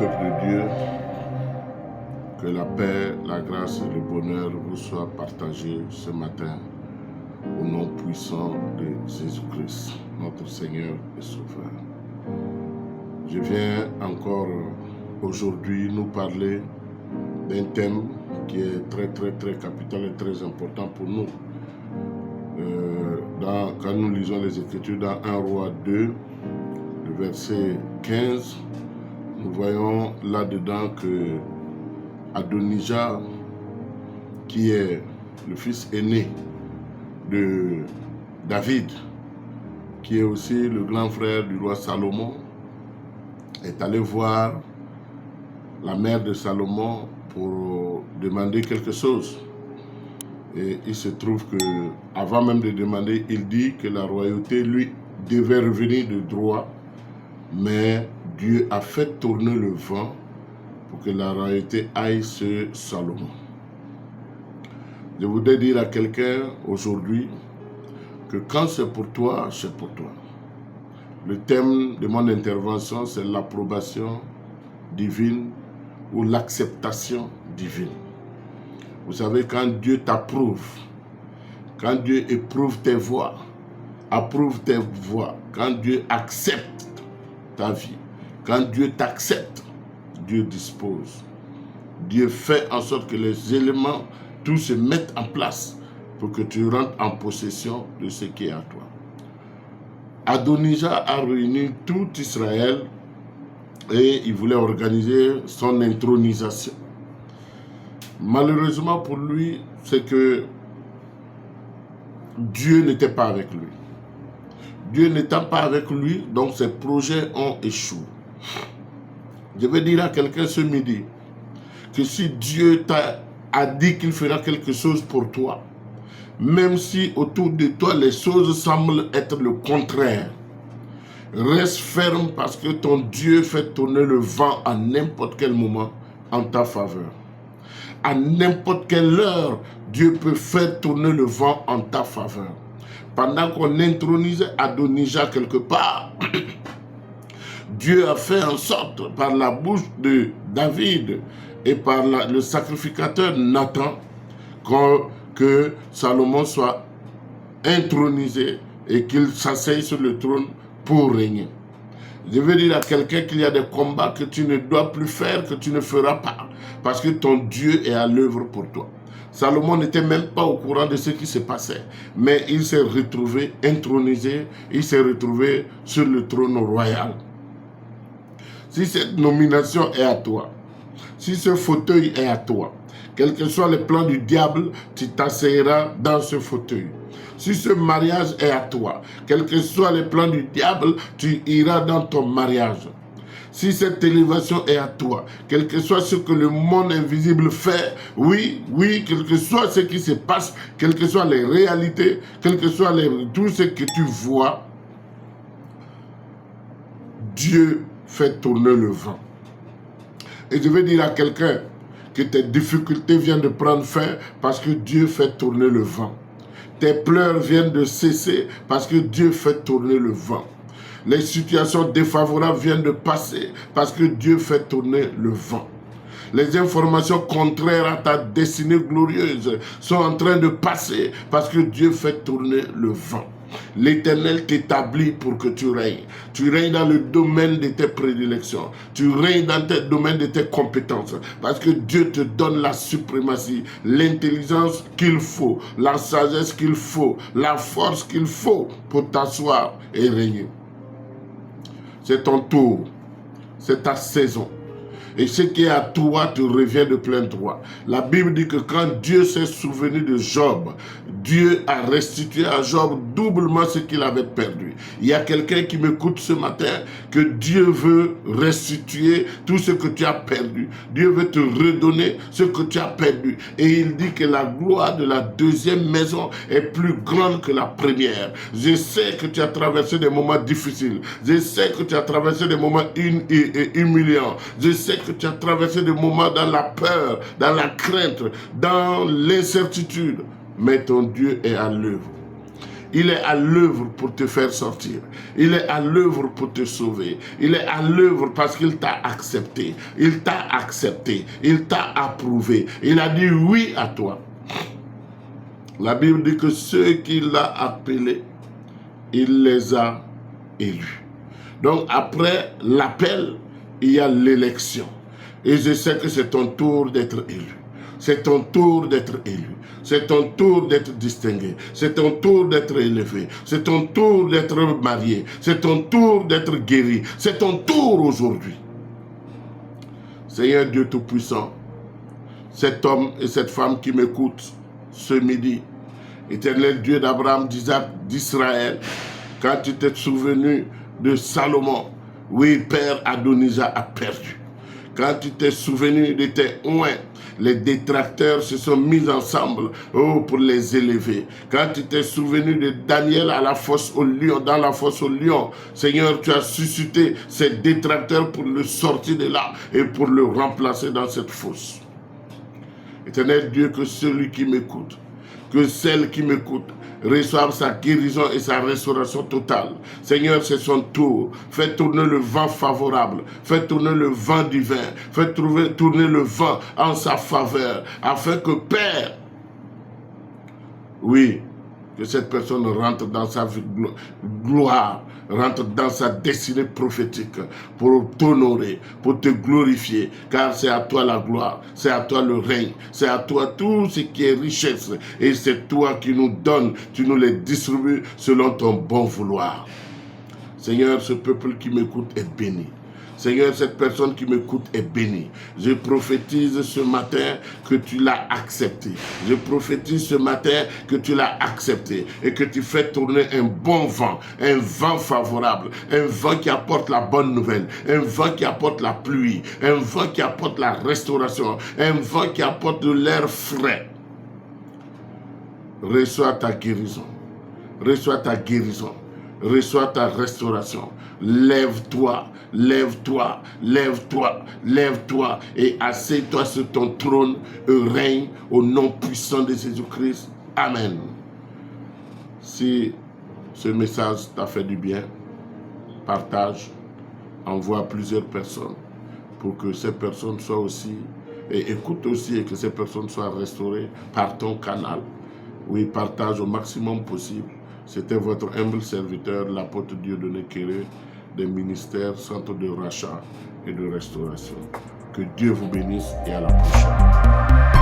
peuple de Dieu, que la paix, la grâce et le bonheur vous soient partagés ce matin au nom puissant de Jésus-Christ, notre Seigneur et Sauveur. Je viens encore aujourd'hui nous parler d'un thème qui est très capital et très important pour nous. Quand nous lisons les Écritures dans 1 Roi 2, le verset 15, nous voyons là-dedans que Adonijah, qui est le fils aîné de David, qui est aussi le grand frère du roi Salomon, est allé voir la mère de Salomon pour demander quelque chose. Et il se trouve que, avant même de demander, il dit que la royauté, lui, devait revenir de droit, mais Dieu a fait tourner le vent pour que la royauté aille sur Salomon. Je voudrais dire à quelqu'un aujourd'hui que quand c'est pour toi, c'est pour toi. Le thème de mon intervention, c'est l'approbation divine ou l'acceptation divine. Vous savez, quand Dieu t'approuve, quand Dieu éprouve tes voies, approuve tes voies, quand Dieu accepte ta vie, quand Dieu t'accepte, Dieu dispose. Dieu fait en sorte que les éléments, tout se mettent en place pour que tu rentres en possession de ce qui est à toi. Adonijah a réuni tout Israël et il voulait organiser son intronisation. Malheureusement pour lui, c'est que Dieu n'était pas avec lui. Dieu n'étant pas avec lui, donc ses projets ont échoué. Je vais dire à quelqu'un ce midi que si Dieu a dit qu'il fera quelque chose pour toi, même si autour de toi les choses semblent être le contraire, reste ferme parce que ton Dieu fait tourner le vent à n'importe quel moment en ta faveur. À n'importe quelle heure, Dieu peut faire tourner le vent en ta faveur. Pendant qu'on intronisait Adonijah quelque part, Dieu a fait en sorte, par la bouche de David et par le sacrificateur Nathan, que Salomon soit intronisé et qu'il s'asseye sur le trône pour régner. Je veux dire à quelqu'un qu'il y a des combats que tu ne dois plus faire, que tu ne feras pas, parce que ton Dieu est à l'œuvre pour toi. Salomon n'était même pas au courant de ce qui se passait, mais il s'est retrouvé intronisé, il s'est retrouvé sur le trône royal. Si cette nomination est à toi, si ce fauteuil est à toi, quels que soient les plans du diable, tu t'asseyeras dans ce fauteuil. Si ce mariage est à toi, quels que soient les plans du diable, tu iras dans ton mariage. Si cette élévation est à toi, quel que soit ce que le monde invisible fait, oui, quel que soit ce qui se passe, quelles que soient les réalités, quel que soit tout ce que tu vois, Dieu fait tourner le vent. Et je veux dire à quelqu'un que tes difficultés viennent de prendre fin parce que Dieu fait tourner le vent. Tes pleurs viennent de cesser parce que Dieu fait tourner le vent. Les situations défavorables viennent de passer parce que Dieu fait tourner le vent. Les informations contraires à ta destinée glorieuse sont en train de passer parce que Dieu fait tourner le vent. L'Éternel t'établit pour que tu règnes. Tu règnes dans le domaine de tes prédilections. Tu règnes dans le domaine de tes compétences. Parce que Dieu te donne la suprématie, l'intelligence qu'il faut, la sagesse qu'il faut, la force qu'il faut pour t'asseoir et régner. C'est ton tour. C'est ta saison. Et ce qui est à toi te revient de plein droit. La Bible dit que quand Dieu s'est souvenu de Job, Dieu a restitué à Job doublement ce qu'il avait perdu. Il y a quelqu'un qui m'écoute ce matin, que Dieu veut restituer tout ce que tu as perdu. Dieu veut te redonner ce que tu as perdu. Et il dit que la gloire de la deuxième maison est plus grande que la première. Je sais que tu as traversé des moments difficiles. Je sais que tu as traversé des moments humiliants. Je sais que tu as traversé des moments dans la peur, dans la crainte, dans l'incertitude. Mais ton Dieu est à l'œuvre. Il est à l'œuvre pour te faire sortir. Il est à l'œuvre pour te sauver. Il est à l'œuvre parce qu'il t'a accepté. Il t'a accepté. Il t'a approuvé. Il a dit oui à toi. La Bible dit que ceux qu'il a appelés, il les a élus. Donc après l'appel, il y a l'élection. Et je sais que c'est ton tour d'être élu. C'est ton tour d'être élu. C'est ton tour d'être distingué. C'est ton tour d'être élevé. C'est ton tour d'être marié. C'est ton tour d'être guéri. C'est ton tour aujourd'hui. Seigneur Dieu Tout-Puissant, cet homme et cette femme qui m'écoutent ce midi, Éternel Dieu d'Abraham, d'Isaac, d'Israël, quand tu t'es souvenu de Salomon, oui, Père Adonija a perdu. Quand tu t'es souvenu de tes oins, les détracteurs se sont mis ensemble pour les élever. Quand tu t'es souvenu de Daniel à la fosse aux lions, dans la fosse aux lions, Seigneur, tu as suscité ces détracteurs pour le sortir de là et pour le remplacer dans cette fosse. Éternel Dieu, que celui qui m'écoute, que celle qui m'écoute reçoive sa guérison et sa restauration totale. Seigneur, c'est son tour. Fais tourner le vent favorable. Fais tourner le vent divin. Fais tourner le vent en sa faveur. Afin que Père, oui, que cette personne rentre dans sa gloire, rentre dans sa destinée prophétique pour t'honorer, pour te glorifier, car c'est à toi la gloire, c'est à toi le règne, c'est à toi tout ce qui est richesse, et c'est toi qui nous donnes, tu nous les distribues selon ton bon vouloir. Seigneur, ce peuple qui m'écoute est béni. Seigneur, cette personne qui m'écoute est bénie. Je prophétise ce matin que tu l'as accepté. Je prophétise ce matin que tu l'as accepté et que tu fais tourner un bon vent, un vent favorable, un vent qui apporte la bonne nouvelle, un vent qui apporte la pluie, un vent qui apporte la restauration, un vent qui apporte de l'air frais. Reçois ta guérison. Reçois ta guérison. Reçois ta restauration. Lève-toi, lève-toi, lève-toi, lève-toi et assieds-toi sur ton trône et règne au nom puissant de Jésus-Christ. Amen. Si ce message t'a fait du bien, partage, envoie à plusieurs personnes pour que ces personnes soient aussi, et écoute aussi et que ces personnes soient restaurées par ton canal. Oui, partage au maximum possible. C'était votre humble serviteur, l'apôtre Dieudonné Kéré, des ministères, centre de rachat et de restauration. Que Dieu vous bénisse et à la prochaine.